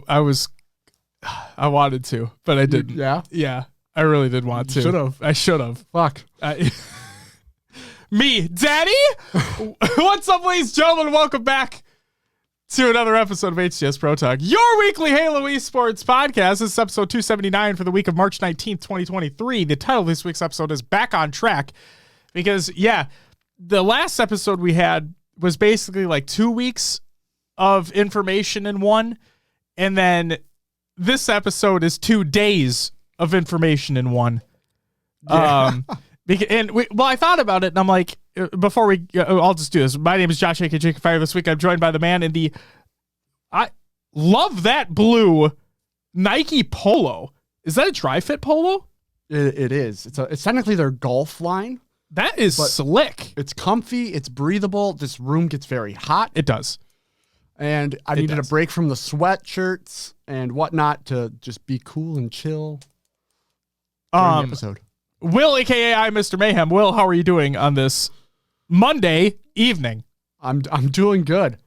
I wanted to, but I didn't. Yeah. I really did want to. I should have. Fuck. Me, Daddy? What's up, ladies and gentlemen? Welcome back to another episode of HCS Pro Talk, your weekly Halo Esports podcast. This is episode 279 for the week of March 19th, 2023. The title of this week's episode is Back on Track because, the last episode we had was basically like 2 weeks of information in one, and then this episode is 2 days of information in one. I thought about it, and I'm like, before I'll just do this. My name is Josh A.K. Fire. This week I'm joined by the man in I love that blue Nike polo. Is that a dry fit polo? It is. It's technically their golf line. That is slick. It's comfy. It's breathable. This room gets very hot. It does. And I needed a break from the sweatshirts and whatnot to just be cool and chill during the episode. Will, a.k.a. I, Mr. Mayhem. Will, how are you doing on this Monday evening? I'm doing good.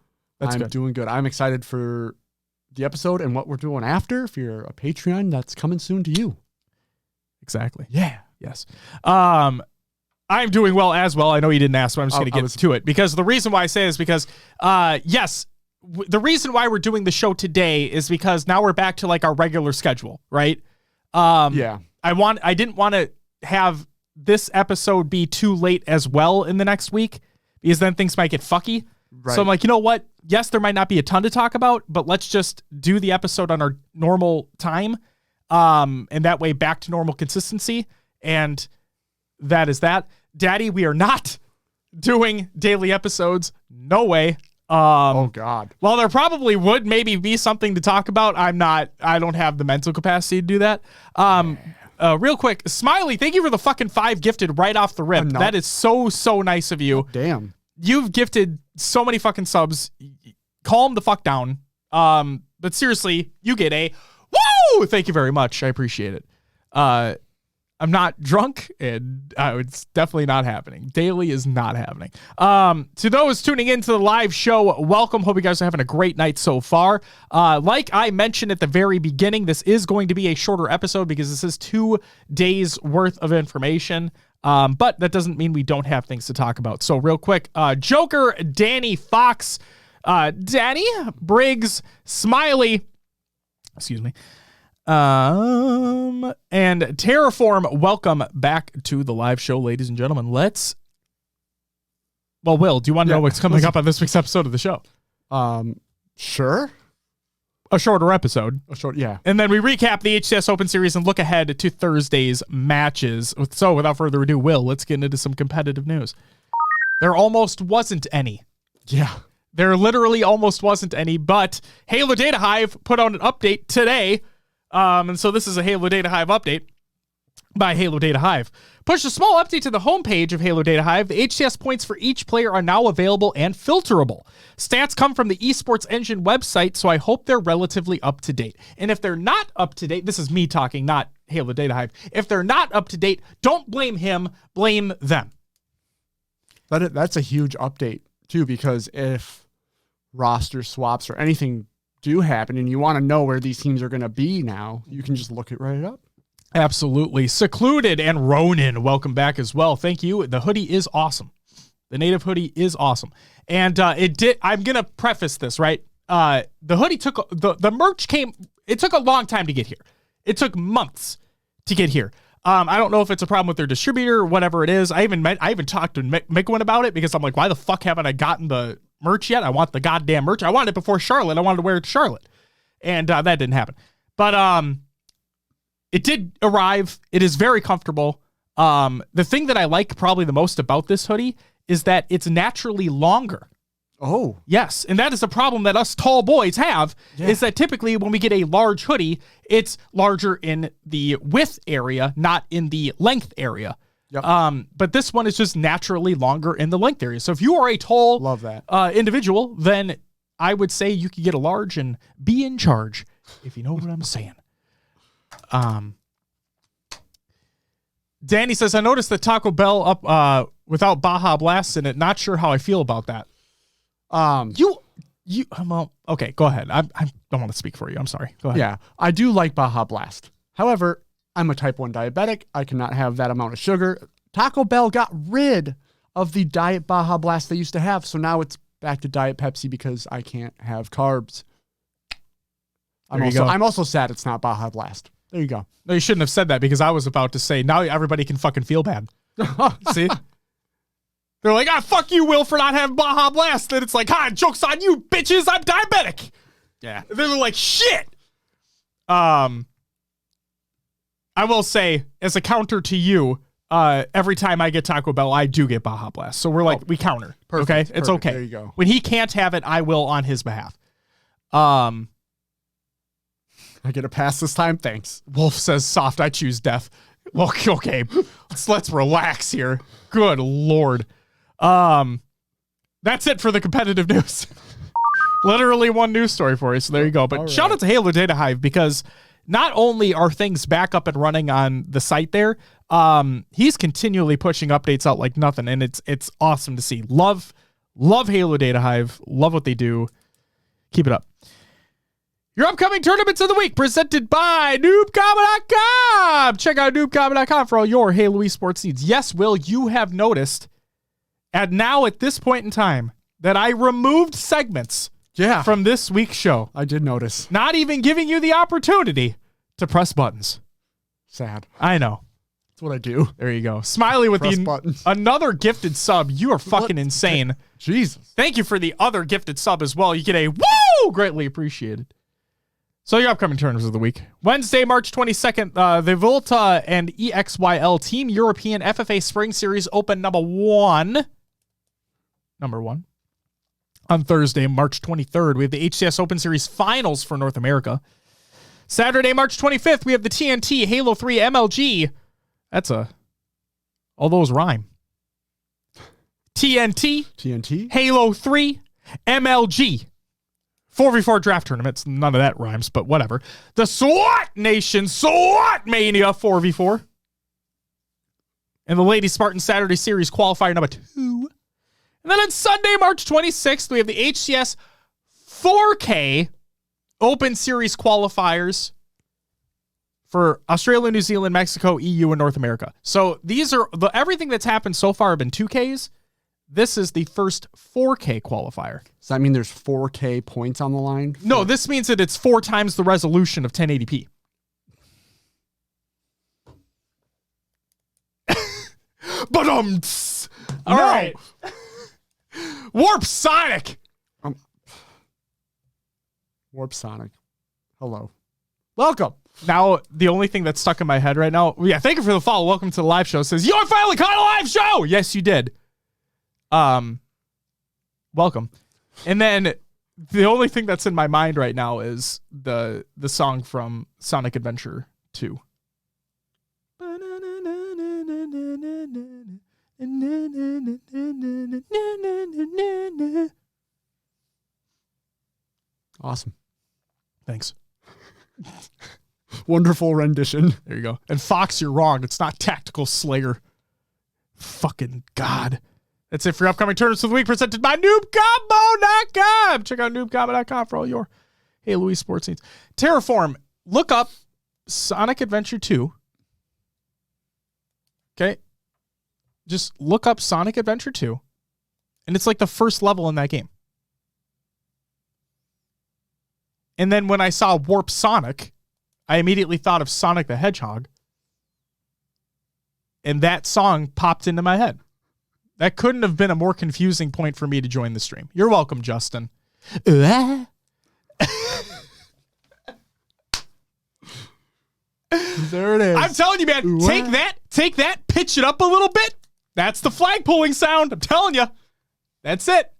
I'm doing good. I'm excited for the episode and what we're doing after. If you're a Patreon, that's coming soon to you. Exactly. Yeah. Yes. I'm doing well as well. I know you didn't ask, but I'm just going to get to it. Because the reason why I say this is because, the reason why we're doing the show today is because now we're back to like our regular schedule, right? I didn't want to have this episode be too late as well in the next week because then things might get fucky. Right. So I'm like, you know what? Yes, there might not be a ton to talk about, but let's just do the episode on our normal time. And that way back to normal consistency. And that is that. Daddy, we are not doing daily episodes. No way. Oh God. Well, there probably would maybe be something to talk about. I don't have the mental capacity to do that. Real quick, Smiley, thank you for the fucking 5 gifted right off the rip. That is so nice of you. Damn. You've gifted so many fucking subs. Calm the fuck down. But seriously, you get a woo! Thank you very much. I appreciate it. I'm not drunk, and it's definitely not happening. Daily is not happening. To those tuning into the live show, welcome. Hope you guys are having a great night so far. Like I mentioned at the very beginning, this is going to be a shorter episode because this is 2 days worth of information. But that doesn't mean we don't have things to talk about. So real quick, Joker, Danny, Fox, Danny, Briggs, Smiley, excuse me, and Terraform, welcome back to the live show, ladies and gentlemen. Will, do you want to know what's coming up on this week's episode of the show? Sure. A shorter episode. Yeah. And then we recap the HCS Open Series and look ahead to Thursday's matches. So without further ado, Will, let's get into some competitive news. There almost wasn't any. Yeah. There literally almost wasn't any, but Halo Data Hive put out an update today. And so this is a Halo Data Hive update by Halo Data Hive. Pushed a small update to the homepage of Halo Data Hive. The HCS points for each player are now available and filterable. Stats come from the Esports Engine website, so I hope they're relatively up to date. And if they're not up to date, this is me talking, not Halo Data Hive. If they're not up to date, don't blame him, blame them. That's a huge update too, because if roster swaps or anything do happen and you want to know where these teams are going to be now, you can just look it right up. Absolutely. Secluded and Ronin, welcome back as well. Thank you. The hoodie is awesome. The native hoodie is awesome. And I'm going to preface this, right? The hoodie the merch came, it took a long time to get here. It took months to get here. I don't know if it's a problem with their distributor or whatever it is. I even talked to Mickwin about it because I'm like, why the fuck haven't I gotten the merch yet? I want the goddamn merch. I wanted it before Charlotte. I wanted to wear it to Charlotte. And that didn't happen. But it did arrive. It is very comfortable. The thing that I like probably the most about this hoodie is that it's naturally longer. Oh. Yes, and that is a problem that us tall boys have, is that typically when we get a large hoodie, it's larger in the width area, not in the length area. Yep. But this one is just naturally longer in the length area. So if you are a tall Love that. Individual, then I would say you could get a large and be in charge, if you know what I'm saying. Danny says, I noticed that Taco Bell up without Baja Blast in it. Not sure how I feel about that. Okay, go ahead. I don't want to speak for you. I'm sorry. Go ahead. Yeah, I do like Baja Blast. However, I'm a type 1 diabetic. I cannot have that amount of sugar. Taco Bell got rid of the Diet Baja Blast they used to have, so now it's back to Diet Pepsi because I can't have carbs. I'm also sad it's not Baja Blast. There you go. No, you shouldn't have said that because I was about to say now everybody can fucking feel bad. See? They're like, fuck you, Will, for not having Baja Blast. Then it's like, joke's on you, bitches. I'm diabetic. Yeah. They're like, shit. I will say, as a counter to you, every time I get Taco Bell, I do get Baja Blast. So we're like, we counter. Perfect, Okay? perfect. It's okay. There you go. When he can't have it, I will on his behalf. I get a pass this time? Thanks. Wolf says, soft, I choose death. Well, okay. Let's relax here. Good Lord. That's it for the competitive news. Literally one news story for you. So there you go. But shout out to Halo Data Hive because not only are things back up and running on the site there, he's continually pushing updates out like nothing. And it's awesome to see. Love Halo Data Hive. Love what they do. Keep it up. Your upcoming tournaments of the week presented by noobkama.com. Check out noobkama.com for all your Halo esports needs. Yes, Will, you have noticed at this point in time that I removed segments from this week's show. I did notice. Not even giving you the opportunity to press buttons. Sad. I know. That's what I do. There you go. Smiley with another gifted sub. You are fucking insane. Jesus. Thank you for the other gifted sub as well. You get a woo! Greatly appreciated. So your upcoming tournaments of the week. Wednesday, March 22nd, the Volta and EXYL Team European FFA Spring Series Open number one. On Thursday, March 23rd, we have the HCS Open Series Finals for North America. Saturday, March 25th, we have the TNT Halo 3 MLG. All those rhyme. TNT, Halo 3, MLG. 4v4 draft tournaments. None of that rhymes, but whatever. The SWAT Nation SWAT Mania 4v4. And the Lady Spartan Saturday Series qualifier number 2. And then on Sunday, March 26th, we have the HCS 4K Open Series qualifiers for Australia, New Zealand, Mexico, EU, and North America. So these are everything that's happened so far have been 2Ks. This is the first 4K qualifier. Does that mean there's 4K points on the line? No, this means that it's 4 times the resolution of 1080p. But all right. Warp Sonic. Warp Sonic. Hello. Welcome. Now, the only thing that's stuck in my head right now, thank you for the follow. Welcome to the live show. Says, you finally caught a live show. Yes, you did. Welcome. And then the only thing that's in my mind right now is the song from Sonic Adventure 2. Awesome. Thanks. Wonderful rendition. There you go. And Fox, you're wrong. It's not Tactical Slayer. Fucking God. That's it for your upcoming tournaments of the week presented by noobcombo.com. Check out noobcombo.com for all your Halo esports needs. Terraform, look up Sonic Adventure 2. Okay? Just look up Sonic Adventure 2. And it's like the first level in that game. And then when I saw Warp Sonic, I immediately thought of Sonic the Hedgehog. And that song popped into my head. That couldn't have been a more confusing point for me to join the stream. You're welcome, Justin. There it is. I'm telling you, man, take that, pitch it up a little bit. That's the flag pulling sound. I'm telling you. That's it.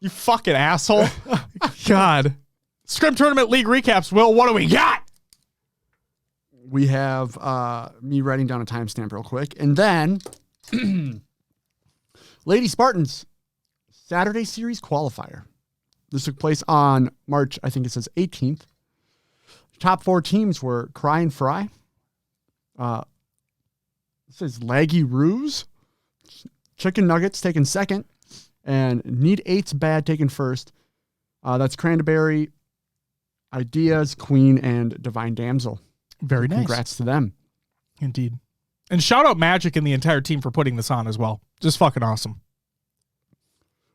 You fucking asshole. God. Scrim Tournament League recaps. Will, what do we got? We have me writing down a timestamp real quick. And then Lady Spartans Saturday Series qualifier. This took place on March, I think it says 18th. Top 4 teams were Cry and Fry. It says Laggy Ruse. Chicken Nuggets taking second. And Need 8's Bad taken first. That's Cranberry, Ideas, Queen, and Divine Damsel. Very nice. Congrats to them. Indeed. And shout out Magic and the entire team for putting this on as well. Just fucking awesome.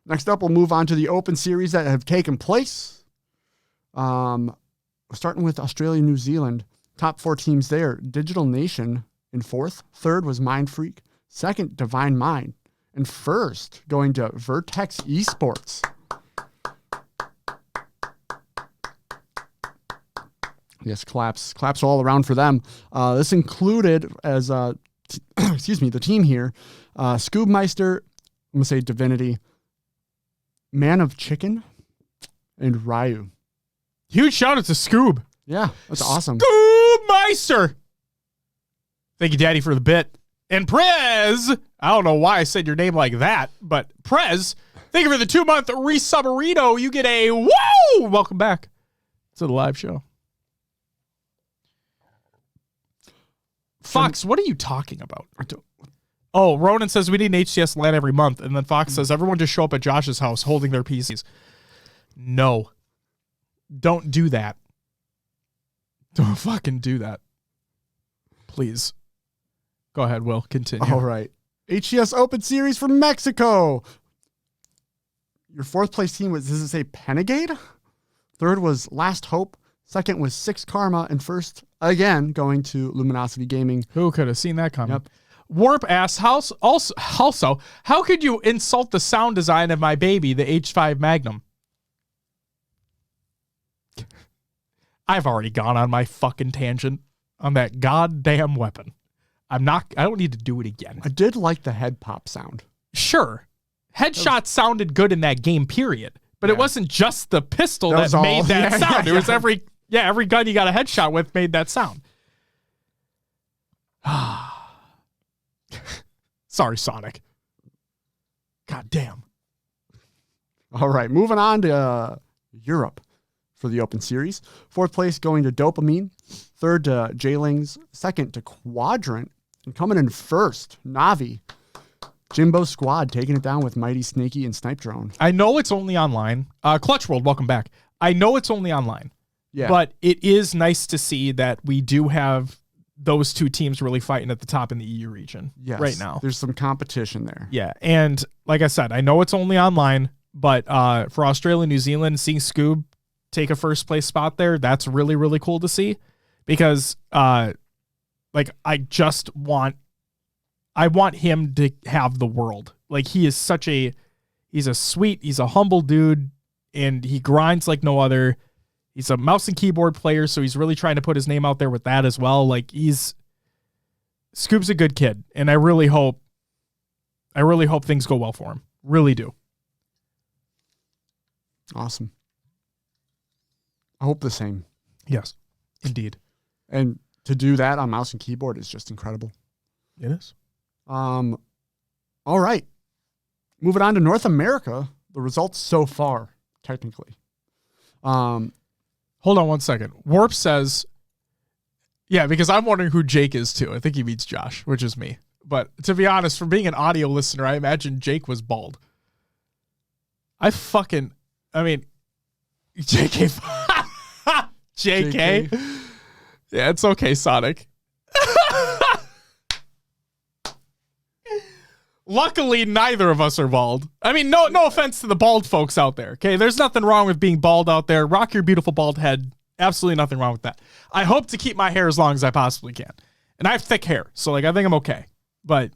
Next up, we'll move on to the Open Series that have taken place. Starting with Australia, New Zealand. Top 4 teams there. Digital Nation in 4th. 3rd was Mind Freak. 2nd, Divine Mind. And 1st, going to Vertex Esports. Yes, claps all around for them. This included as, the team here, Scoobmeister, I'm going to say Divinity, Man of Chicken, and Ryu. Huge shout out to Scoob. Yeah, that's awesome. Scoobmeister. Thank you, Daddy, for the bit. And Prez, I don't know why I said your name like that, but Prez, thank you for the 2-month resubmarino. You get a woo! Welcome back to the live show. Fox, what are you talking about? Oh, Ronan says we need an HCS LAN every month. And then Fox says everyone just show up at Josh's house holding their PCs. No. Don't do that. Don't fucking do that. Please. Go ahead, Will. Continue. All right. HCS Open Series from Mexico. Your 4th place team was, does it say Penegade? 3rd was Last Hope. 2nd was Six Karma. And 1st, again, going to Luminosity Gaming. Who could have seen that coming? Yep. Warp asks, also, how could you insult the sound design of my baby, the H5 Magnum? I've already gone on my fucking tangent on that goddamn weapon. I don't need to do it again. I did like the head pop sound. Sure. Headshots sounded good in that game, period. But it wasn't just the pistol that made that sound. It was every gun you got a headshot with made that sound. Sorry, Sonic. God damn. All right, moving on to Europe for the Open Series. 4th place going to Dopamine. 3rd to J-Lings. 2nd to Quadrant. And coming in 1st, Navi. Jimbo Squad taking it down with Mighty Snaky and Snipe Drone. I know it's only online. Clutch World, welcome back. I know it's only online. Yeah. But it is nice to see that we do have those 2 teams really fighting at the top in the EU region right now. There's some competition there. Yeah. And like I said, I know it's only online, but for Australia, New Zealand, seeing Scoob take a 1st place spot there, that's really, really cool to see because I want him to have the world. Like he's a humble dude and he grinds like no other. He's a mouse and keyboard player, so he's really trying to put his name out there with that as well. Like Scoob's a good kid, and I really hope things go well for him. Really do. Awesome. I hope the same. Yes, indeed. And to do that on mouse and keyboard is just incredible. It is. All right. Moving on to North America, the results so far, technically. Hold on one second. Warp says, yeah, because I'm wondering who Jake is too. I think he means Josh, which is me. But to be honest, from being an audio listener, I imagine Jake was bald. JK. JK. Yeah, it's okay, Sonic. Luckily, neither of us are bald. I mean, no offense to the bald folks out there. Okay, there's nothing wrong with being bald out there. Rock your beautiful bald head. Absolutely nothing wrong with that. I hope to keep my hair as long as I possibly can, and I have thick hair, so I think I'm okay. But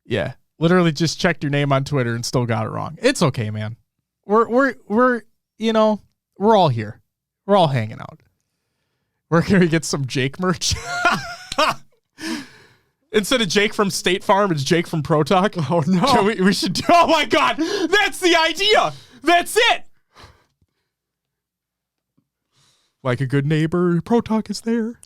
yeah, literally just checked your name on Twitter and still got it wrong. It's okay, man. We're all here. We're all hanging out. Where can we get some Jake merch? Instead of Jake from State Farm, it's Jake from Pro Talk. Oh, no. We should do... Oh, my God. That's the idea. That's it. Like a good neighbor, Pro Talk is there.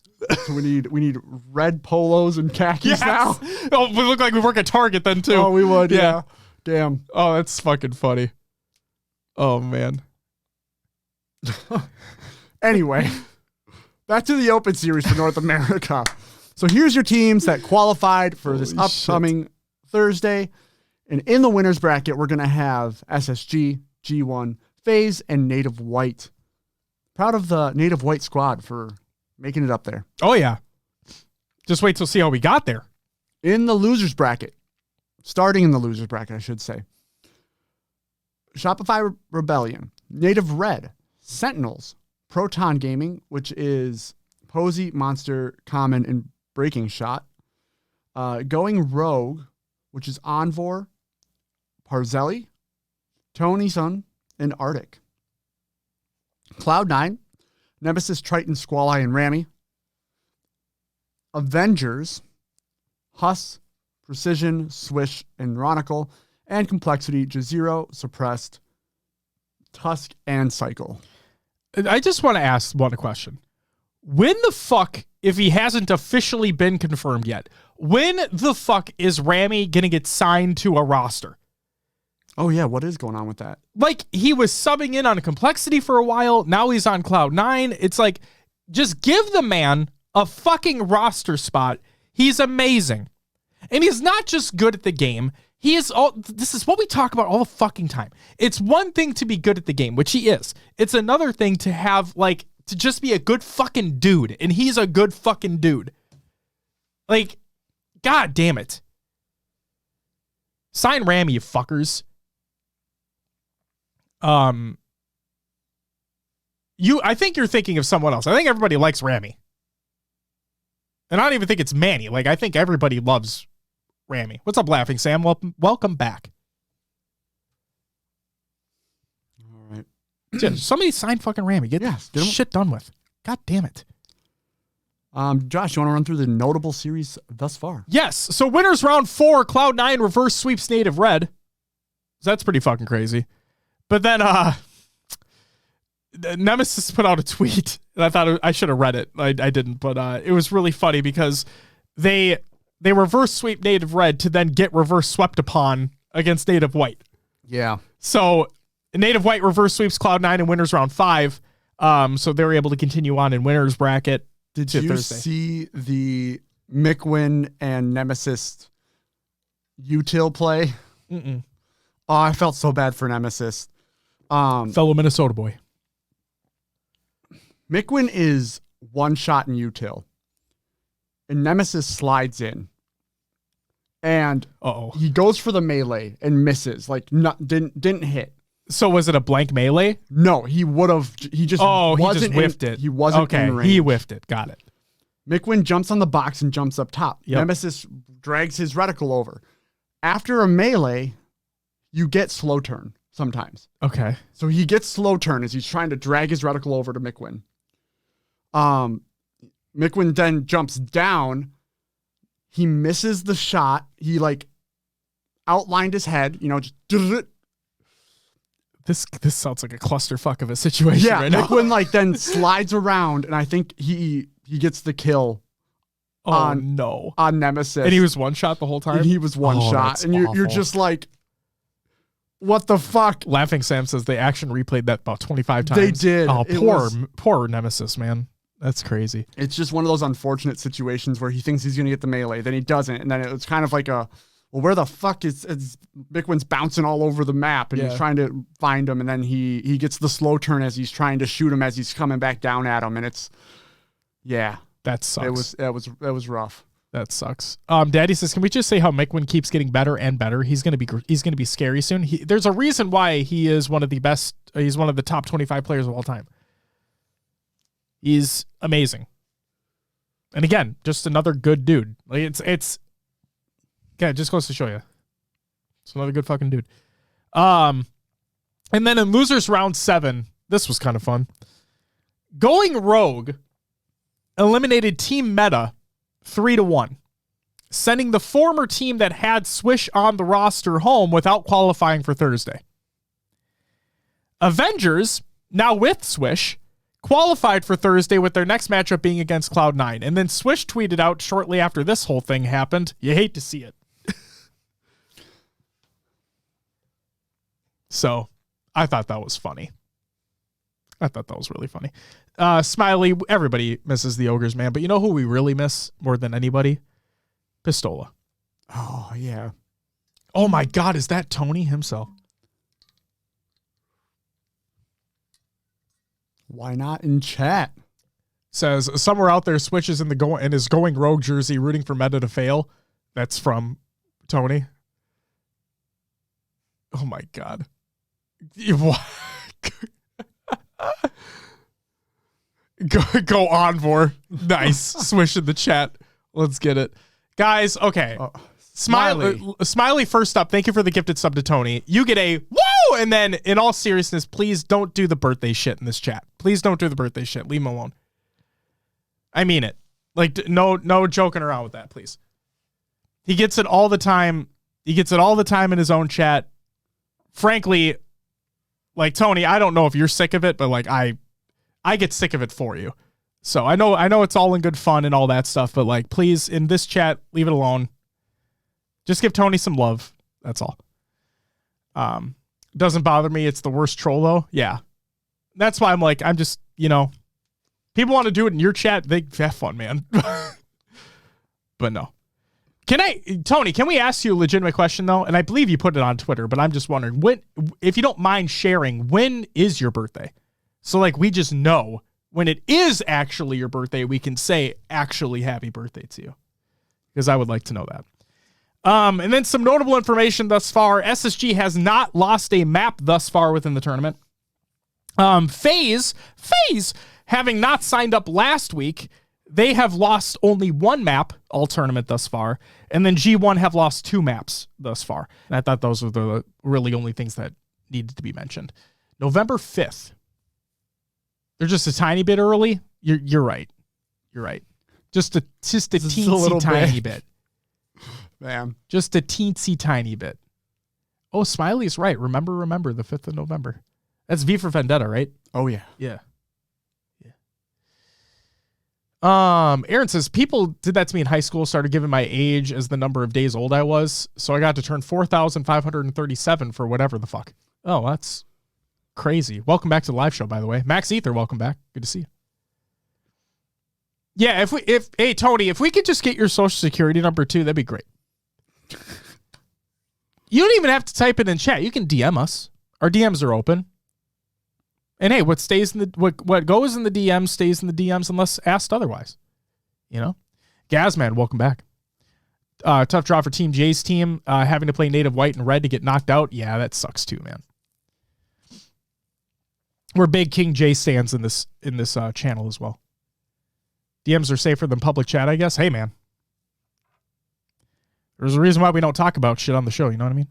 So we need red polos and khakis now. Oh, we look like we work at Target then, too. Oh, we would, yeah. Damn. Oh, that's fucking funny. Oh, man. Anyway, back to the Open Series for North America. So here's your teams that qualified for this upcoming Thursday. And in the winners bracket, we're going to have SSG, G1, FaZe, and Native White. Proud of the Native White squad for making it up there. Oh, yeah. Just wait till see how we got there. In the losers bracket, starting in the losers bracket, I should say. Shopify Rebellion, Native Red, Sentinels, Proton Gaming, which is Posey, Monster, Common, and Breaking Shot. Going Rogue, which is Envor, Parzelli, Tony Sun, and Arctic. Cloud9, Nemesis, Triton, Squall-Eye, and Rami. Avengers, Huss, Precision, Swish, and Ronicle. And Complexity, Jazero, Suppressed, Tusk, and Cycle. I just want to ask one question. When the fuck, if he hasn't officially been confirmed yet, when the fuck is Rami going to get signed to a roster? Oh, yeah. What is going on with that? Like, he was subbing in on Complexity for a while. Now he's on Cloud9. It's like, just give the man a fucking roster spot. He's amazing. And he's not just good at the game. He is all, this is what we talk about all the fucking time. It's one thing to be good at the game, which he is. It's another thing to have, like, to just be a good fucking dude. And he's a good fucking dude. Like, god damn it. Sign Rami, you fuckers. I think you're thinking of someone else. I think everybody likes Rami. And I don't even think it's Manny. Like, I think everybody loves Rami. What's up, Laughing Sam? Welcome back. All right. Dude, somebody sign fucking Rami. Get shit done with. God damn it. Josh, you want to run through the notable series thus far? Yes. So winners round 4, Cloud9 reverse sweeps Native Red. So that's pretty fucking crazy. But then Nemesis put out a tweet, and I thought I should have read it. I didn't, but it was really funny because they reverse sweep Native Red to then get reverse swept upon against Native White. Yeah. So Native White reverse sweeps Cloud9 in winners round 5. So they were able to continue on in winners bracket. Did you see the Mickwin and Nemesis util play? Mm-mm. Oh, I felt so bad for Nemesis. Fellow Minnesota boy. Mickwin is one shot in util. And Nemesis slides in. And he goes for the melee and misses. Like, didn't hit. So was it a blank melee? No, he would have. He just wasn't whiffed it. He wasn't in range. He whiffed it. Got it. Mickwin jumps on the box and jumps up top. Yep. Nemesis drags his reticle over. After a melee, you get slow turn sometimes. Okay. So he gets slow turn as he's trying to drag his reticle over to Mickwin. Mickwin then jumps down. He misses the shot. He outlined his head, just This sounds like a clusterfuck of a situation right now. Mickwin then slides around, and I think he gets the kill on Nemesis. And he was one shot the whole time? And he was one shot. And you're just like, what the fuck? Laughing Sam says they action replayed that about 25 times. They did. Oh, poor Nemesis, man. That's crazy. It's just one of those unfortunate situations where he thinks he's going to get the melee, then he doesn't. And then it's kind of like where the fuck is Mickwin's bouncing all over the map, and he's trying to find him, and then he gets the slow turn as he's trying to shoot him as he's coming back down at him, and it's that sucks. It was rough. That sucks. Daddy says, can we just say how Mickwin keeps getting better and better? He's gonna be scary soon. There's a reason why he is one of the best. He's one of the top 25 players of all time. He's amazing. And again, just another good dude. Like it just goes to show you. It's another good fucking dude. And then in losers round 7, this was kind of fun. Going Rogue eliminated Team Meta 3-1, sending the former team that had Swish on the roster home without qualifying for Thursday. Avengers, now with Swish, qualified for Thursday with their next matchup being against Cloud9. And then Swish tweeted out shortly after this whole thing happened, you hate to see it. So I thought that was funny. I thought that was really funny. Smiley, everybody misses the Ogres, man. But you know who we really miss more than anybody? Pistola. Oh, yeah. Oh my God, is that Tony himself? Why not in chat? Says somewhere out there switches in his going rogue jersey, rooting for Meta to fail. That's from Tony. Oh my God. Go on for nice swish in the chat. Let's get it, guys. Okay, Smiley first up. Thank you for the gifted sub to Tony. You get a woo, and then in all seriousness, please don't do the birthday shit in this chat. Please don't do the birthday shit. Leave him alone. I mean it. Like no joking around with that, please. He gets it all the time. He gets it all the time in his own chat. Frankly, like Tony, I don't know if you're sick of it, but like I get sick of it for you. So I know it's all in good fun and all that stuff, but like please in this chat, leave it alone. Just give Tony some love. That's all. Doesn't bother me. It's the worst troll though. Yeah. That's why I'm just, people want to do it in your chat. They have fun, man. But no. Tony, can we ask you a legitimate question though? And I believe you put it on Twitter, but I'm just wondering if you don't mind sharing, when is your birthday? So like, we just know when it is actually your birthday, we can say actually happy birthday to you, because I would like to know that. And then some notable information thus far. SSG has not lost a map thus far within the tournament. FaZe, having not signed up last week, they have lost only one map all tournament thus far. And then G1 have lost 2 maps thus far. And I thought those were the really only things that needed to be mentioned. November 5th. They're just a tiny bit early. You're right. You're right. Just a teensy tiny bit. Man. Just a teensy tiny bit. Oh, Smiley's right. Remember the 5th of November. That's V for Vendetta, right? Oh yeah. Yeah. Aaron says, people did that to me in high school, started giving my age as the number of days old I was. So I got to turn 4,537 for whatever the fuck. Oh, that's crazy. Welcome back to the live show, by the way. Max Ether, welcome back. Good to see you. Yeah, hey, Tony, if we could just get your social security number too, that'd be great. You don't even have to type it in chat. You can DM us. Our DMs are open. And hey, what goes in the DMs stays in the DMs unless asked otherwise. Gazman, welcome back. Tough draw for Team J's team. Having to play native white and red to get knocked out. Yeah, that sucks too, man. We're big King J stands in this channel as well. DMs are safer than public chat, I guess. Hey, man. There's a reason why we don't talk about shit on the show. You know what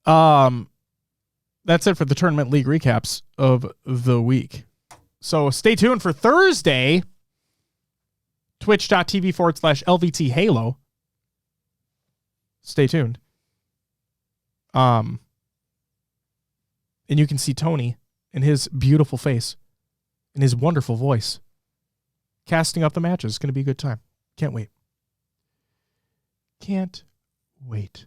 I mean? That's it for the tournament league recaps of the week. So stay tuned for Thursday, twitch.tv/LVT Halo. Stay tuned. And you can see Tony and his beautiful face and his wonderful voice casting up the matches. It's going to be a good time. Can't wait. Can't wait.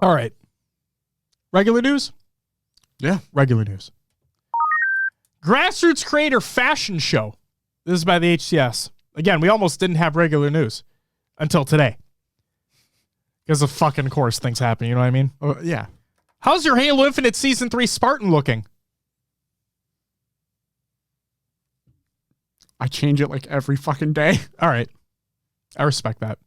All right. Regular news? Yeah. Regular news. Grassroots Creator Fashion Show. This is by the HCS. Again, we almost didn't have regular news until today. Because of fucking course things happen, you know what I mean? Yeah. How's your Halo Infinite Season 3 Spartan looking? I change it like every fucking day. All right. I respect that.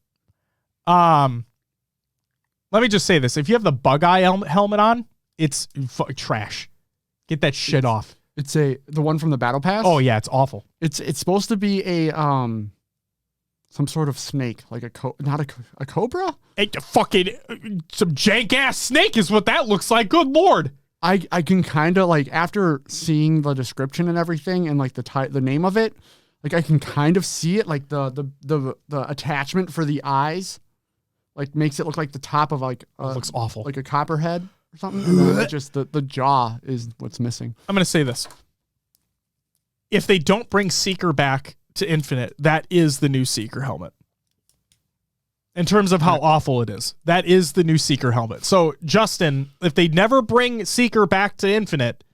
Let me just say this. If you have the Bug-Eye helmet on, it's trash. Get that shit off. It's the one from the Battle Pass? Oh, yeah. It's awful. It's supposed to be a some sort of snake, like a cobra? Some jank-ass snake is what that looks like. Good Lord. I can kind of, like, after seeing the description and everything and, like, the name of it, like, I can kind of see it, like, the attachment for the eyes. Like, makes it look like the top of, like... it looks awful. Like a copperhead or something. And then just the jaw is what's missing. I'm going to say this. If they don't bring Seeker back to Infinite, that is the new Seeker helmet. In terms of how awful it is. That is the new Seeker helmet. So, Justin, if they never bring Seeker back to Infinite,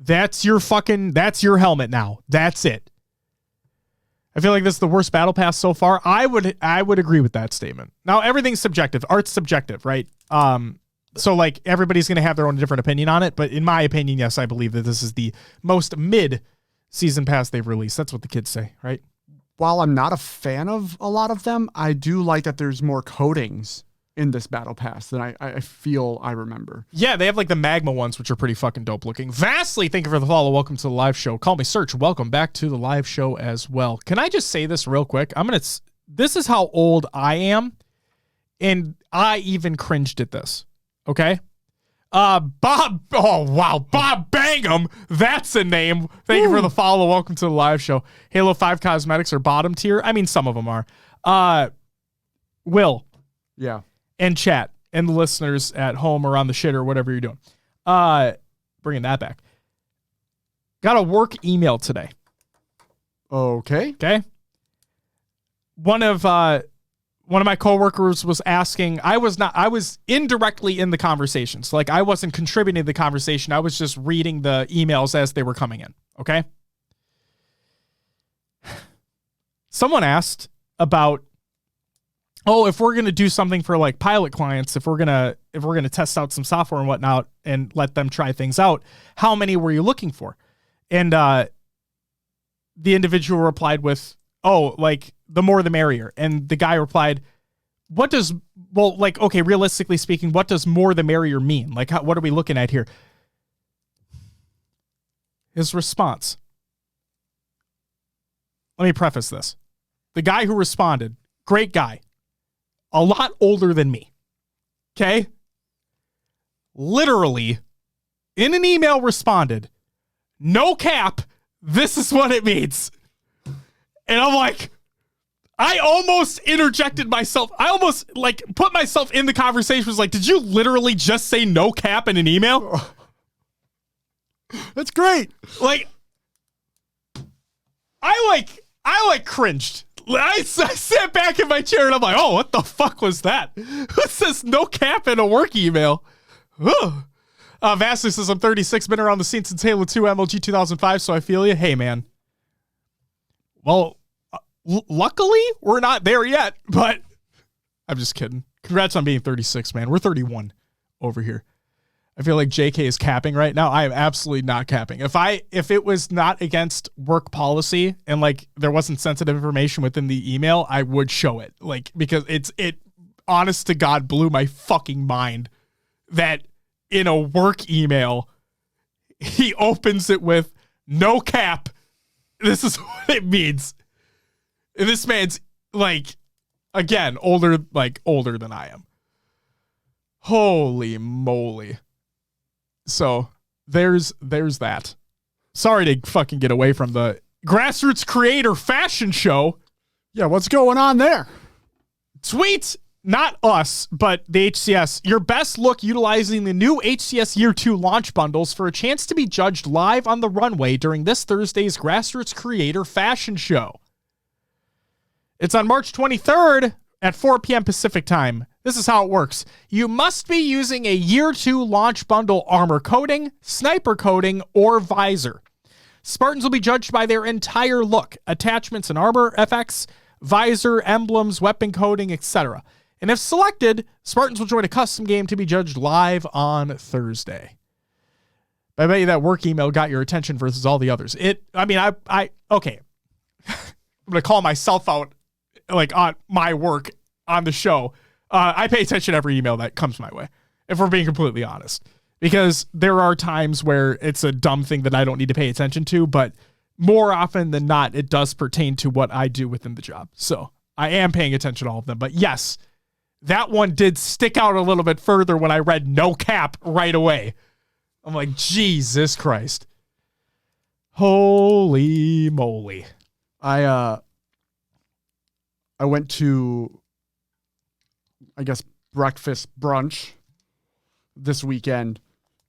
That's your helmet now. That's it. I feel like this is the worst battle pass so far. I would agree with that statement. Now, everything's subjective. Art's subjective, right? So like everybody's going to have their own different opinion on it. But in my opinion, yes, I believe that this is the most mid-season pass they've released. That's what the kids say, right? While I'm not a fan of a lot of them, I do like that there's more coatings in this battle pass than I feel I remember. Yeah, they have like the magma ones, which are pretty fucking dope looking. Vastly, thank you for the follow. Welcome to the live show. Call me Search. Welcome back to the live show as well. Can I just say this real quick? This is how old I am, and I even cringed at this. Okay? Bob Bangham. That's a name. Thank you for the follow. Welcome to the live show. Halo 5 cosmetics are bottom tier. I mean, some of them are. Will. Yeah. And chat and the listeners at home or on the shit or whatever you're doing. Bringing that back. Got a work email today. Okay. One of my coworkers was asking, I was indirectly in the conversation. So like I wasn't contributing to the conversation. I was just reading the emails as they were coming in. Okay. Someone asked about, if we're going to do something for like pilot clients, if we're going to test out some software and whatnot and let them try things out, how many were you looking for? And the individual replied with, like the more the merrier. And the guy replied, realistically speaking, what does more the merrier mean? Like, what are we looking at here? His response. Let me preface this. The guy who responded, great guy, a lot older than me. Okay? Literally, in an email responded, no cap, this is what it means. And I'm like, I almost interjected myself. I almost like put myself in the conversation. Was like, did you literally just say no cap in an email? That's great. Like, I cringed. I sat back in my chair and I'm like, what the fuck was that? Who says no cap in a work email? Vastly says, I'm 36, been around the scene since Halo 2 MLG 2005, so I feel you. Hey, man. Well, luckily, we're not there yet, but I'm just kidding. Congrats on being 36, man. We're 31 over here. I feel like JK is capping right now. I am absolutely not capping. If it was not against work policy and like there wasn't sensitive information within the email, I would show it. Like, because it honest to God blew my fucking mind that in a work email, he opens it with no cap. This is what it means. And this man's like, again, older than I am. Holy moly. So there's that. Sorry to fucking get away from the grassroots creator fashion show. Yeah, what's going on there? Tweet, not us, but the HCS, your best look utilizing the new HCS Year 2 launch bundles for a chance to be judged live on the runway during this Thursday's grassroots creator fashion show. It's on March 23rd at 4 p.m. Pacific time. This is how it works. You must be using a Year 2 launch bundle armor coating, sniper coating, or visor. Spartans will be judged by their entire look, attachments and armor, FX, visor, emblems, weapon coating, etc. And if selected, Spartans will join a custom game to be judged live on Thursday. I bet you that work email got your attention versus all the others. Okay. I'm going to call myself out like on my work on the show. I pay attention to every email that comes my way, if we're being completely honest, because there are times where it's a dumb thing that I don't need to pay attention to, but more often than not, it does pertain to what I do within the job. So I am paying attention to all of them, but yes, that one did stick out a little bit further when I read no cap right away. I'm like, Jesus Christ. Holy moly. I went to, I guess, brunch this weekend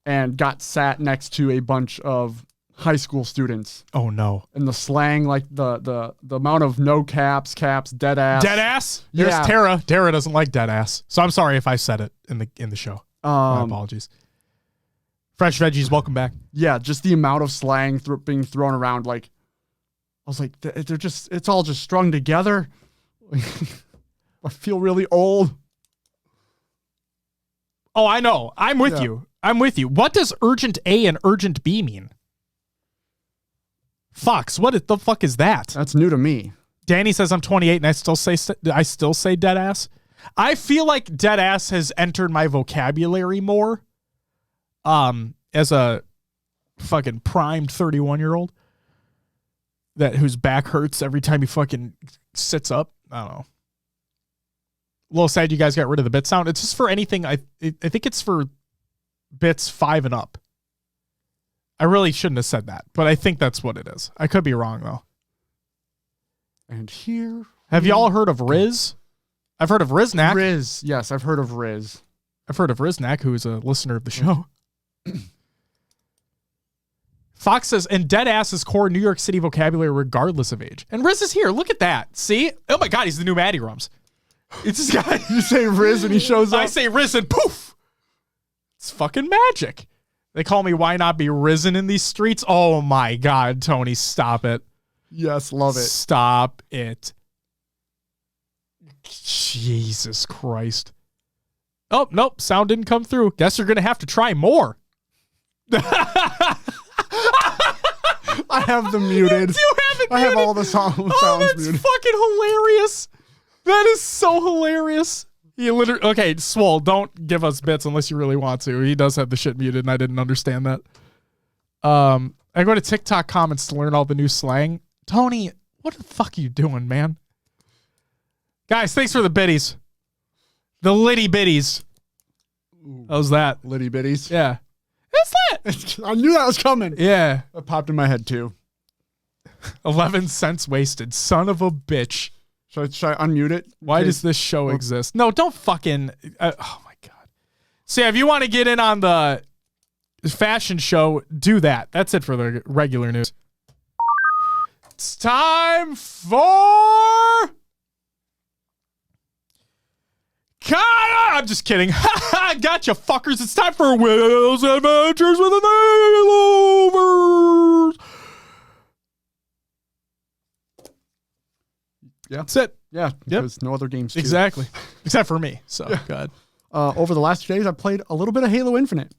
and got sat next to a bunch of high school students. Oh no. And the slang, like the amount of no caps, dead ass. Dead ass? There's Tara. Tara doesn't like dead ass. So I'm sorry if I said it in the show. My apologies. Fresh veggies, welcome back. Yeah, just the amount of slang being thrown around. Like, I was like, it's all just strung together. I feel really old. Oh, I know. I'm with you. What does urgent A and urgent B mean? Fox, what the fuck is that? That's new to me. Danny says I'm 28 and I still say dead ass. I feel like dead ass has entered my vocabulary more. As a fucking primed 31-year-old whose back hurts every time he fucking sits up. I don't know. A little sad you guys got rid of the bit sound. It's just for anything. I think it's for bits 5 and up. I really shouldn't have said that, but I think that's what it is. I could be wrong though. And here, have y'all heard of Riz? I've heard of Riznak. Riz, yes, I've heard of Riz. I've heard of Riznak, who is a listener of the show. Fox says, and dead ass is core New York City vocabulary regardless of age. And Riz is here. Look at that. See? Oh my God, he's the new Matty Rums. It's this guy. You say Riz and he shows up. I say Riz and poof. It's fucking magic. They call me Why Not Be Risen in these streets. Oh my God, Tony, stop it. Yes, love it. Stop it. Jesus Christ. Oh, nope. Sound didn't come through. Guess you're going to have to try more. I have them muted. You have it muted. I have all the sounds that's muted. Fucking hilarious. That is so hilarious. He literally, okay, Swole, don't give us bits unless you really want to. He does have the shit muted, and I didn't understand that. I go to TikTok comments to learn all the new slang. Tony, what the fuck are you doing, man? Guys, thanks for the biddies. The litty bitties. How's that? Litty bitties. Yeah. That's that. I knew that was coming. Yeah. It popped in my head too. 11 cents wasted. Son of a bitch. Should I unmute it? Why does this show exist? No, don't fucking... oh, my God. So, yeah, if you want to get in on the fashion show, do that. That's it for the regular news. It's time for... I'm just kidding. Gotcha, fuckers. It's time for Will's Adventures with the Nailovers. Yeah. That's it. Yeah, because no other games. Exactly. Except for me. So, go ahead. Over the last 2 days, I played a little bit of Halo Infinite.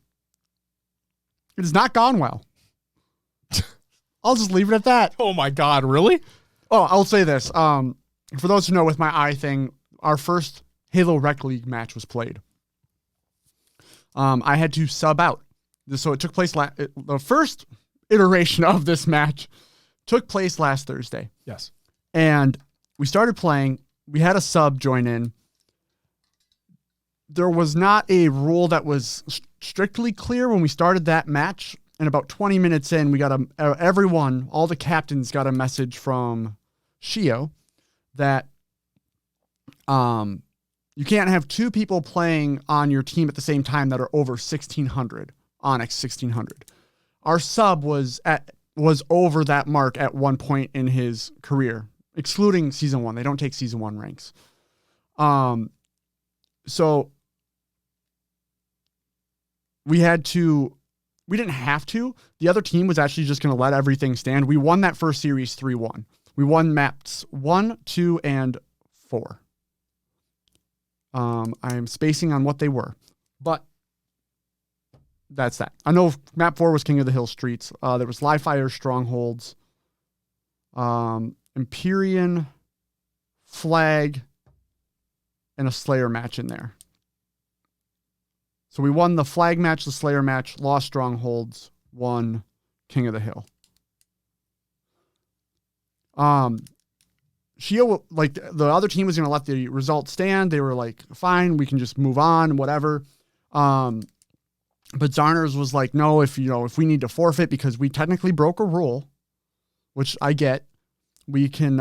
It has not gone well. I'll just leave it at that. Oh, my God. Really? Oh, I'll say this. For those who know, with my eye thing, our first Halo Rec League match was played. I had to sub out. So it took place, the first iteration of this match took place last Thursday. Yes. And we started playing. We had a sub join in. There was not a rule that was strictly clear when we started that match. And about 20 minutes in, we got all the captains got a message from Shio that you can't have 2 people playing on your team at the same time that are over 1,600, Onyx 1,600. Our sub was over that mark at one point in his career, excluding Season 1. They don't take Season 1 ranks. So we didn't have to. The other team was actually just going to let everything stand. We won that first series 3-1. We won maps 1, 2, and 4. I am spacing on what they were, but that's that. I know map 4 was King of the Hill Streets. There was Live Fire Strongholds, Empyrean, Flag, and a Slayer match in there. So we won the Flag match, the Slayer match, lost Strongholds, won King of the Hill. Shio, like the other team was going to let the result stand. They were like, fine, we can just move on, whatever. But Zarners was like, no, if we need to forfeit because we technically broke a rule, which I get, we can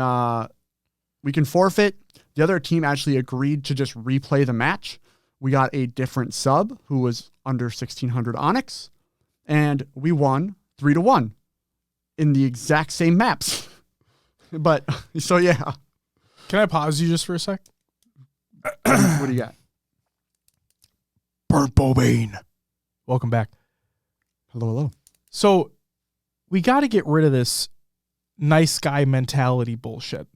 forfeit. The other team actually agreed to just replay the match. We got a different sub who was under 1,600 Onyx, and we won 3-1 in the exact same maps. But so yeah. Can I pause you just for a sec? What do you got? Burnt Bobane. Welcome back. Hello. So we got to get rid of this nice guy mentality bullshit.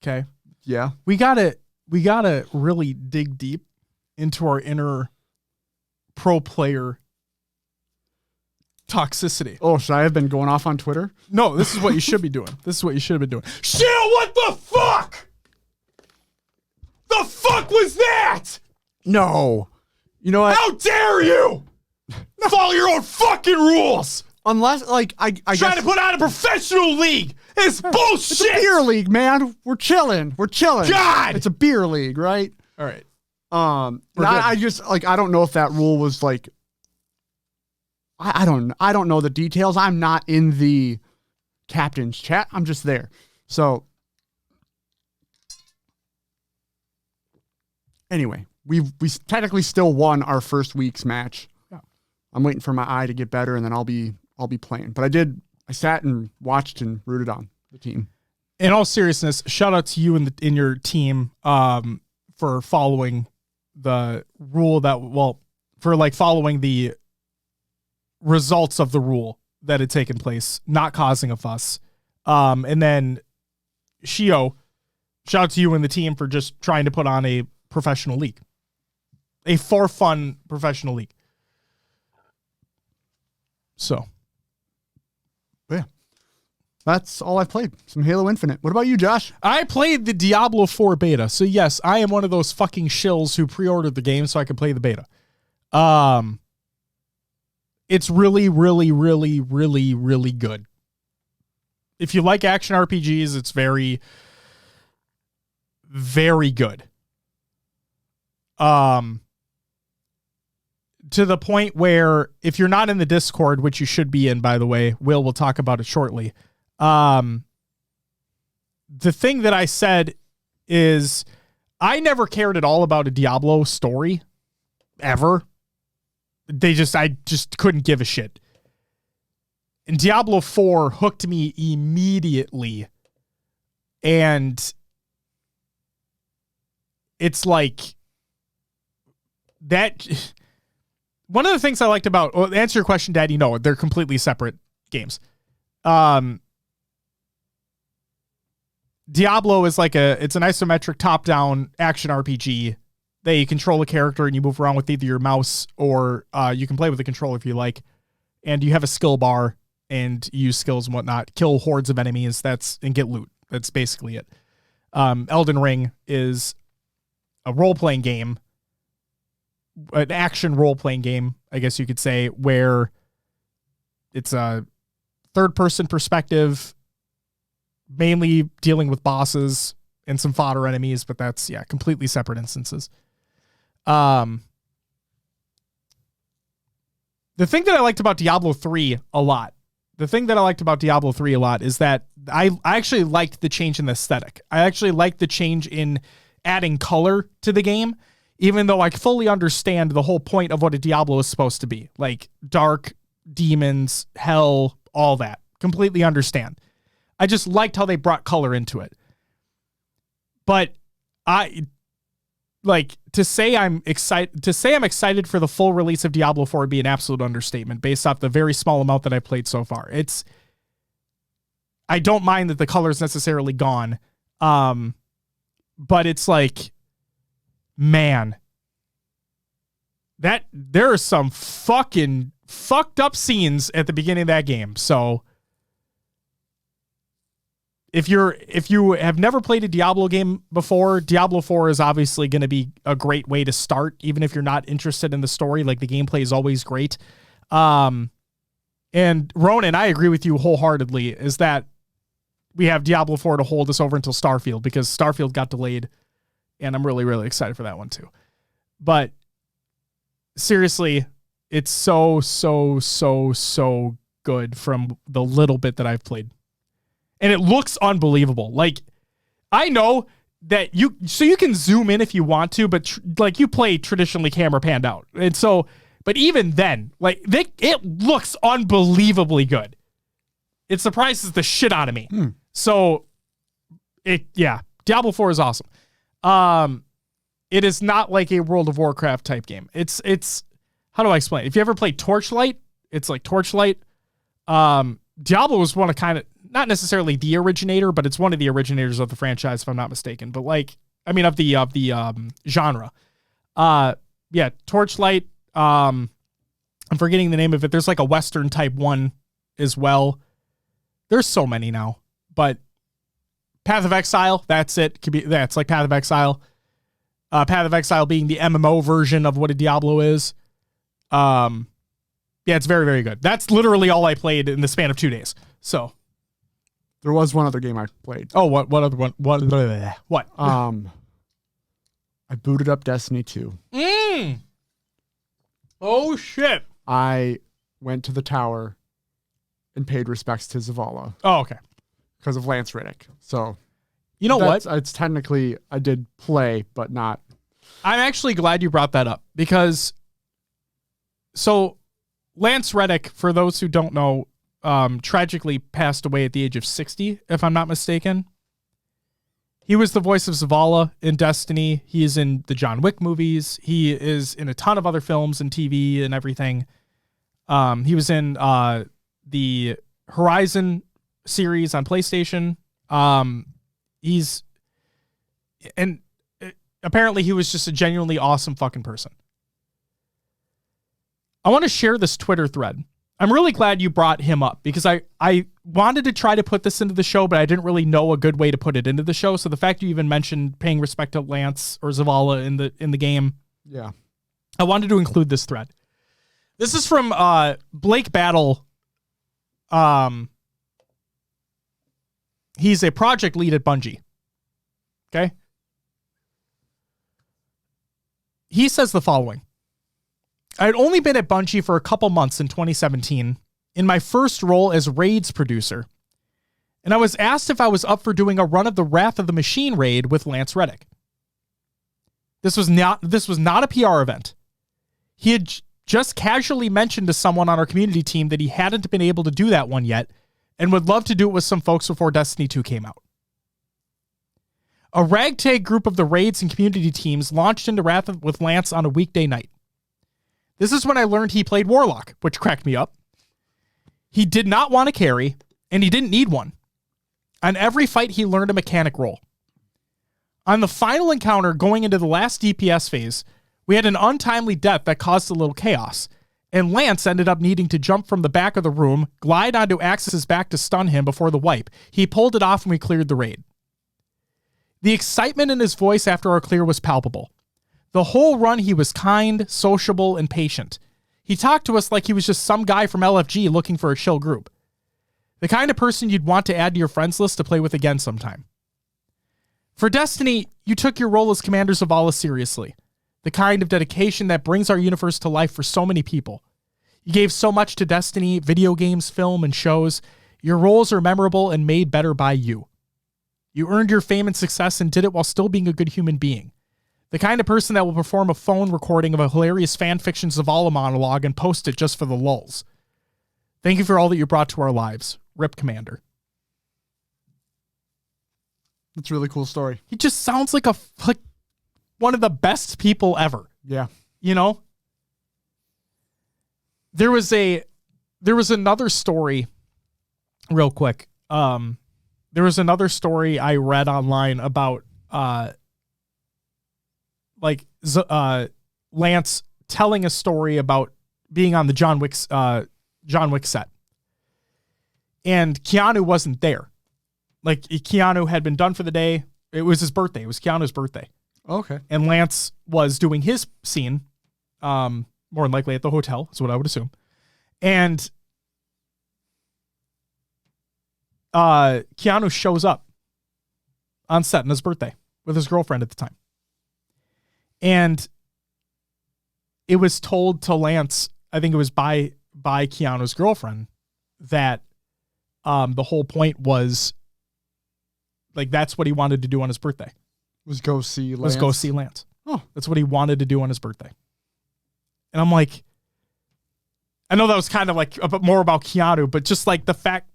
Okay. Yeah. We gotta really dig deep into our inner pro player toxicity. Oh, should I have been going off on Twitter? No, this is what you should be doing. This is what you should have been doing. Shit, what the fuck? The fuck was that? No. You know what? How dare you? Follow your own fucking rules. Unless, like, I Trying guess to put on a professional league is bullshit. it's a beer league, man. We're chilling. God! It's a beer league, right? All right. I just like I don't know if that rule was like I don't know the details. I'm not in the captain's chat. I'm just there. So anyway, we technically still won our first week's match. Yeah. I'm waiting for my eye to get better and then I'll be playing. But I sat and watched and rooted on the team. In all seriousness, shout out to you in your team for following the rule following the results of the rule that had taken place, not causing a fuss. And then Shio, shout out to you and the team for just trying to put on a professional league, a for fun professional league. So, yeah, that's all I've played. Some Halo Infinite. What about you, Josh? I played the Diablo 4 beta. So yes, I am one of those fucking shills who pre-ordered the game so I could play the beta. It's really, really, really, really, really good. If you like action RPGs, it's very, very good. To the point where if you're not in the Discord, which you should be in, by the way, we'll talk about it shortly. The thing that I said is I never cared at all about a Diablo story ever. I just couldn't give a shit. And Diablo 4 hooked me immediately. And it's like that. One of the things I liked about, well, answer your question, Daddy, no, they're completely separate games. Diablo is it's an isometric top-down action RPG that you control a character and you move around with either your mouse or you can play with the controller if you like. And you have a skill bar and you use skills and whatnot, kill hordes of enemies, and get loot. That's basically it. Elden Ring is a role-playing game, an action role-playing game, I guess you could say, where it's a third-person perspective, mainly dealing with bosses and some fodder enemies, but that's, completely separate instances. The thing that I liked about Diablo 3 a lot is that I actually liked the change in the aesthetic. I actually liked the change in adding color to the game, even though I fully understand the whole point of what a Diablo is supposed to be. Like dark, demons, hell, all that. Completely understand. I just liked how they brought color into it. But to say I'm excited for the full release of Diablo 4 would be an absolute understatement based off the very small amount that I played so far. I don't mind that the color is necessarily gone. But it's like, man, that there are some fucking fucked up scenes at the beginning of that game. So if you have never played a Diablo game before, Diablo 4 is obviously going to be a great way to start, even if you're not interested in the story. Like, the gameplay is always great. And Ronan, I agree with you wholeheartedly, is that we have Diablo 4 to hold us over until Starfield, because Starfield got delayed, and I'm really, really excited for that one too. But seriously, it's so, so, so, so good from the little bit that I've played. And it looks unbelievable. Like, I know that you can zoom in if you want to, but you play traditionally camera panned out. And so, but even then, it looks unbelievably good. It surprises the shit out of me. So Diablo 4 is awesome. It is not like a World of Warcraft type game. It's how do I explain it? If you ever played Torchlight, It's like Torchlight. Diablo was one of kind of, not necessarily the originator, but it's one of the originators of the franchise, if I'm not mistaken. But like, I mean, of the genre. Yeah, Torchlight. I'm forgetting the name of it. There's like a Western type one as well. There's so many now, but Path of Exile, that's it. That's like Path of Exile. Path of Exile being the MMO version of what a Diablo is. Yeah, it's very, very good. That's literally all I played in the span of 2 days. So There was one other game I played. Oh, what other one? What? I booted up Destiny 2. Oh shit. I went to the tower and paid respects to Zavala Oh, okay. because of Lance Riddick. So You know what? It's technically I did play, but not. I'm actually glad you brought that up because so Lance Reddick, for those who don't know, tragically passed away at the age of 60, if I'm not mistaken. He was the voice of Zavala in Destiny. He is in the John Wick movies. He is in a ton of other films and TV and everything. He was in the Horizon series on PlayStation. Apparently he was just a genuinely awesome fucking person. I want to share this Twitter thread. I'm really glad you brought him up because I wanted to try to put this into the show, but I didn't really know a good way to put it into the show. So the fact you even mentioned paying respect to Lance or Zavala in the game, Yeah. I wanted to include this thread. This is from Blake Battle. He's a project lead at Bungie. Okay. He says the following. I had only been at Bungie for a couple months in 2017 in my first role as Raids producer, and I was asked if I was up for doing a run of the Wrath of the Machine raid with Lance Reddick. This was not a PR event. He had just casually mentioned to someone on our community team that he hadn't been able to do that one yet and would love to do it with some folks before Destiny 2 came out. A ragtag group of the raids and community teams launched into Wrath with Lance on a weekday night. This is when I learned he played Warlock, which cracked me up. He did not want to carry, and he didn't need one. On every fight, he learned a mechanic role. On the final encounter going into the last DPS phase, we had an untimely death that caused a little chaos, and Lance ended up needing to jump from the back of the room, glide onto Axis's back to stun him before the wipe. He pulled it off and we cleared the raid. The excitement in his voice after our clear was palpable. The whole run, he was kind, sociable, and patient. He talked to us like he was just some guy from LFG looking for a chill group. The kind of person you'd want to add to your friends list to play with again sometime. For Destiny, you took your role as Commander Zavala seriously. The kind of dedication that brings our universe to life for so many people. You gave so much to Destiny, video games, film, and shows. Your roles are memorable and made better by you. You earned your fame and success and did it while still being a good human being. The kind of person that will perform a phone recording of a hilarious fanfiction Zavala monologue and post it just for the lulz. Thank you for all that you brought to our lives. Rip Commander. That's a really cool story. He just sounds like one of the best people ever. Yeah. You know? There was another story real quick. There was another story I read online about Lance telling a story about being on the John Wick set. And Keanu wasn't there. Like, Keanu had been done for the day. It was his birthday. It was Keanu's birthday. Okay. And Lance was doing his scene, more than likely at the hotel, is what I would assume. And Keanu shows up on set on his birthday with his girlfriend at the time. And it was told to Lance, I think it was by Keanu's girlfriend, that the whole point was, like, that's what he wanted to do on his birthday. Was go see Lance. Oh, that's what he wanted to do on his birthday. And I'm like, I know that was kind of like a bit more about Keanu, but just like the fact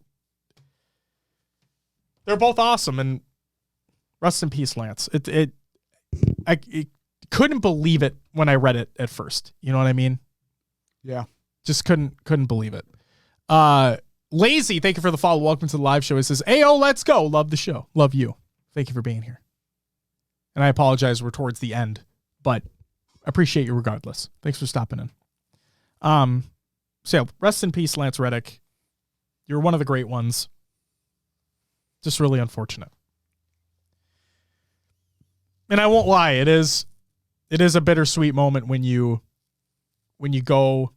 they're both awesome, and rest in peace, Lance. I couldn't believe it when I read it at first. You know what I mean? Yeah. Just couldn't believe it. Lazy, thank you for the follow. Welcome to the live show. It says, Ayo, let's go. Love the show. Love you. Thank you for being here. And I apologize, we're towards the end, but appreciate you regardless. Thanks for stopping in. So rest in peace, Lance Reddick. You're one of the great ones. Just really unfortunate. And I won't lie, it is a bittersweet moment when you go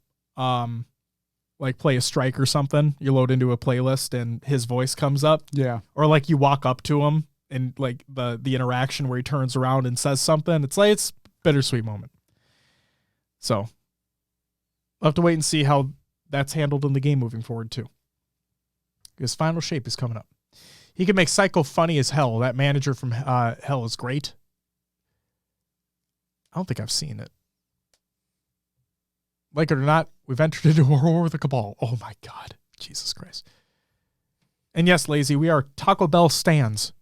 like play a strike or something, you load into a playlist and his voice comes up. Yeah. Or like you walk up to him and like the interaction where he turns around and says something. It's like, it's a bittersweet moment. So we'll have to wait and see how that's handled in the game moving forward too. His final shape is coming up. He can make Psycho funny as hell. That manager from Hell is great. I don't think I've seen it. Like it or not, we've entered into a war with the cabal. Oh my God. Jesus Christ. And yes, Lazy, we are Taco Bell stands.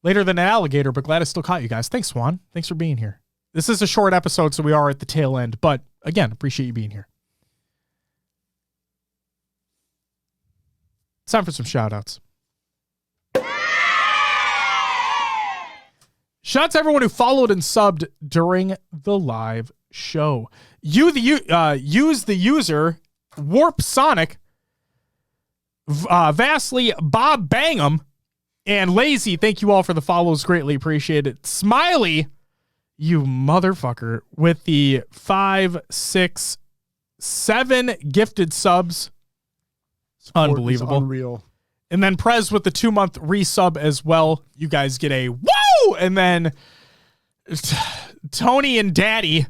Later than an alligator, but glad I still caught you guys. Thanks, Swan. Thanks for being here. This is a short episode, so we are at the tail end. But again, appreciate you being here. It's time for some shout-outs. Shout out to everyone who followed and subbed during the live show. Use the user Warp Sonic, Vastly, Bob Bangham, and Lazy. Thank you all for the follows. Greatly appreciate it. Smiley, you motherfucker, with the 5, 6, 7 gifted subs. Support Unbelievable. Unreal. And then Prez with the 2-month resub as well. You guys get a woo! And then Tony and Daddy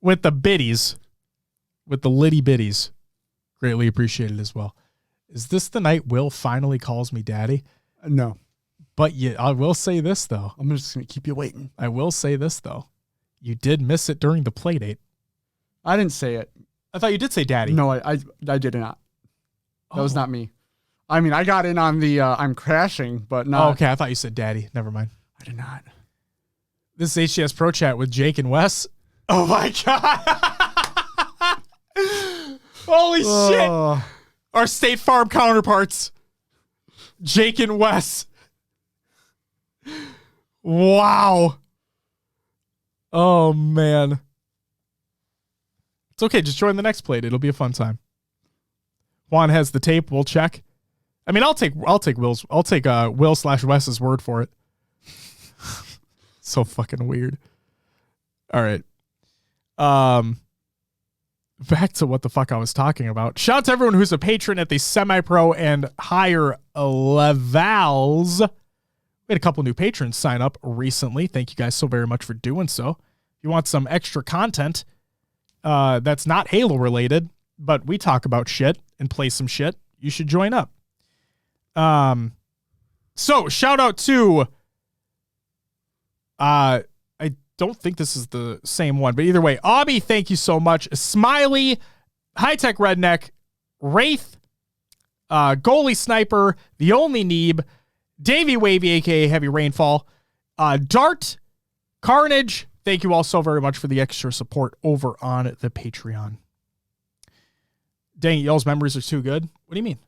with the biddies. With the litty bitties. Greatly appreciated as well. Is this the night Will finally calls me Daddy? No. But I will say this, though. I'm just going to keep you waiting. I will say this, though. You did miss it during the play date. I didn't say it. I thought you did say Daddy. No, I did not. That was not me. I mean, I got in on the I'm crashing, but not. Oh, okay. I thought you said Daddy. Never mind. I did not. This is HCS Pro Chat with Jake and Wes. Oh, my God. Holy shit. Our State Farm counterparts. Jake and Wes. Wow. Oh, man. It's okay. Just join the next plate. It'll be a fun time. Juan has the tape. We'll check. I mean, I'll take Will/Wes's word for it. So fucking weird. All right. Back to what the fuck I was talking about. Shout out to everyone who's a patron at the semi-pro and higher levels. We had a couple new patrons sign up recently. Thank you guys so very much for doing so. If you want some extra content that's not Halo related, but we talk about shit and play some shit, you should join up. So shout out to, I don't think this is the same one, but either way, Abby, thank you so much. Smiley, High Tech Redneck, Wraith, Goalie Sniper, The Only Neeb, Davey Wavy, aka Heavy Rainfall, Dart, Carnage. Thank you all so very much for the extra support over on the Patreon. Dang it, y'all's memories are too good. What do you mean?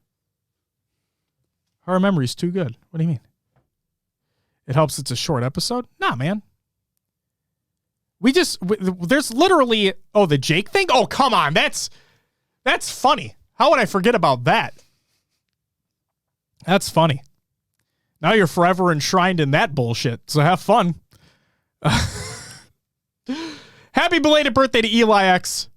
Our memory's too good. What do you mean? It helps it's a short episode? Nah, man. There's literally, the Jake thing? Oh, come on. That's funny. How would I forget about that? That's funny. Now you're forever enshrined in that bullshit, so have fun. Happy belated birthday to Eli X.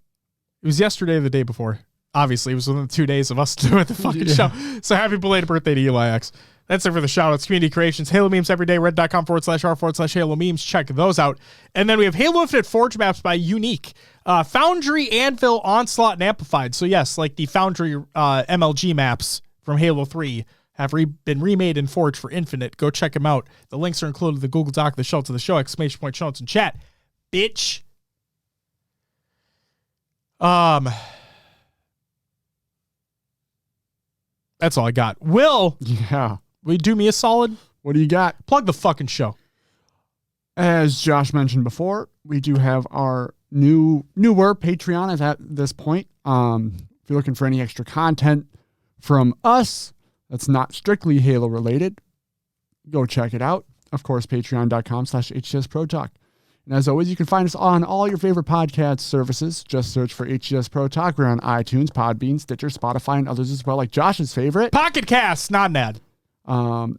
It was yesterday or the day before. Obviously, it was within the 2 days of us doing the fucking show. So happy belated birthday to Eli X. That's it for the shoutouts. Community creations, Halo memes every day, red.com/r/Halo memes. Check those out. And then we have Halo Infinite Forge maps by Unique. Foundry, Anvil, Onslaught, and Amplified. So yes, like the Foundry MLG maps from Halo 3 have been remade in Forge for Infinite. Go check them out. The links are included in the Google Doc, the show to the show, ! Show notes in chat. Bitch. That's all I got. Will, Yeah. will you do me a solid? What do you got? Plug the fucking show. As Josh mentioned before, we do have our newer Patreon is at this point. If you're looking for any extra content from us that's not strictly Halo related, go check it out. Of course, patreon.com/HCS Pro Talk. And as always, you can find us on all your favorite podcast services. Just search for HCS Pro Talk. We're on iTunes, Podbean, Stitcher, Spotify, and others as well, like Josh's favorite. Pocket Cast, not an ad.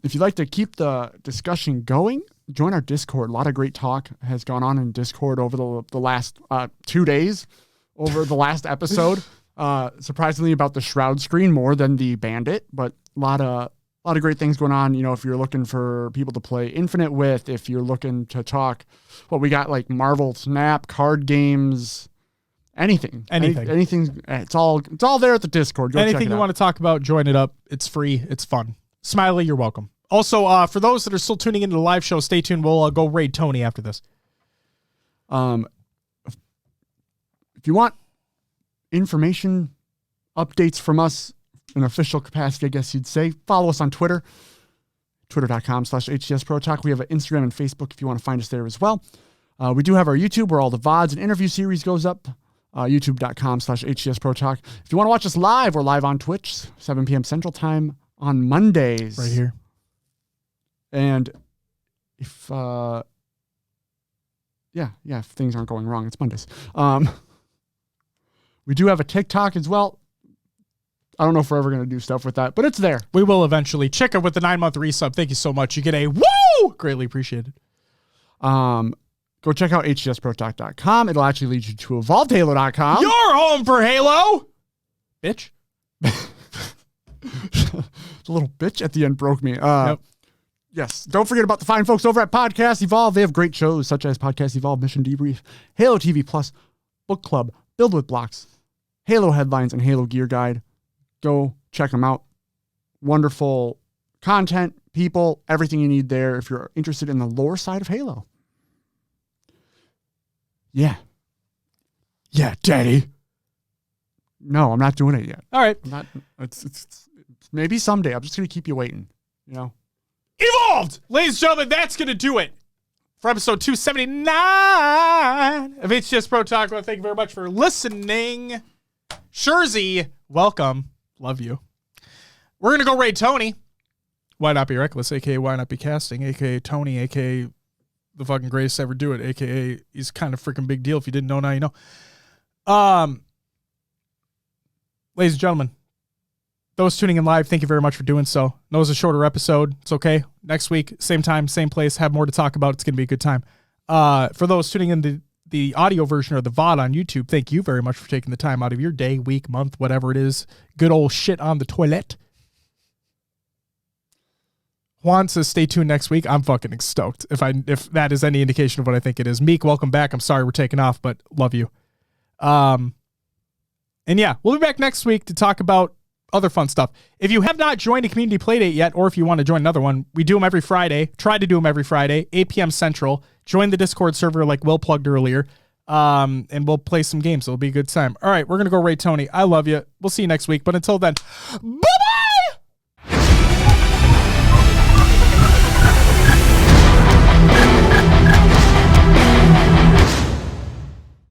If you'd like to keep the discussion going, join our Discord. A lot of great talk has gone on in Discord over the last 2 days, over the last episode. Surprisingly about the Shroud screen more than the Bandit, but a lot of great things going on. You know, if you're looking for people to play Infinite with, if you're looking to talk, we got like Marvel Snap, card games, anything. It's all there at the Discord. Go Anything check it you out. want to talk about, join it up. It's free. It's fun. Smiley, you're welcome. Also, for those that are still tuning into the live show, stay tuned. We'll go raid Tony after this. If you want information, updates from us, an official capacity, I guess you'd say, follow us on Twitter, twitter.com/HCS Pro Talk. We have an Instagram and Facebook if you want to find us there as well. We do have our YouTube where all the VODs and interview series goes up, youtube.com/HCS Pro Talk. If you want to watch us live, we're live on Twitch, 7 p.m. Central Time on Mondays. Right here. And if, if things aren't going wrong, it's Mondays. We do have a TikTok as well. I don't know if we're ever going to do stuff with that, but it's there. We will eventually. Chica with the 9-month resub. Thank you so much. You get a woo! Greatly appreciated. Go check out hcsprotalk.com. It'll actually lead you to evolvedhalo.com. You're home for Halo! Bitch. It's a little bitch at the end broke me. Yep. Yes. Don't forget about the fine folks over at Podcast Evolve. They have great shows such as Podcast Evolve, Mission Debrief, Halo TV Plus, Book Club, Build with Blocks, Halo Headlines, and Halo Gear Guide. Go check them out. Wonderful content, people, everything you need there if you're interested in the lore side of Halo. Yeah. Yeah, Daddy. No, I'm not doing it yet. All right. I'm not. It's maybe someday. I'm just going to keep you waiting, you know. Evolved! Ladies and gentlemen, that's going to do it for episode 279 of HCS Pro Talk. Well, thank you very much for listening. Shurzy, welcome. Love you. We're going to go raid Tony. Why Not Be Reckless, a.k.a. Why Not Be Casting, a.k.a. Tony, a.k.a. the fucking greatest to ever do it, a.k.a. he's kind of freaking big deal. If you didn't know, now you know. Ladies and gentlemen, those tuning in live, thank you very much for doing so. That was a shorter episode. It's okay. Next week, same time, same place, have more to talk about. It's going to be a good time. For those tuning in the audio version or the VOD on YouTube, thank you very much for taking the time out of your day, week, month, whatever it is. Good old shit on the toilet. Juan says stay tuned next week. I'm fucking stoked. If that is any indication of what I think it is. Meek, welcome back. I'm sorry we're taking off, but love you. And yeah, we'll be back next week to talk about other fun stuff. If you have not joined a community playdate yet, or if you want to join another one, we do them every Friday. Try to do them every Friday, 8 p.m. Central. Join the Discord server like Will plugged earlier, and we'll play some games. It'll be a good time. All right, we're going to go raid Tony. I love you. We'll see you next week, but until then, bye-bye!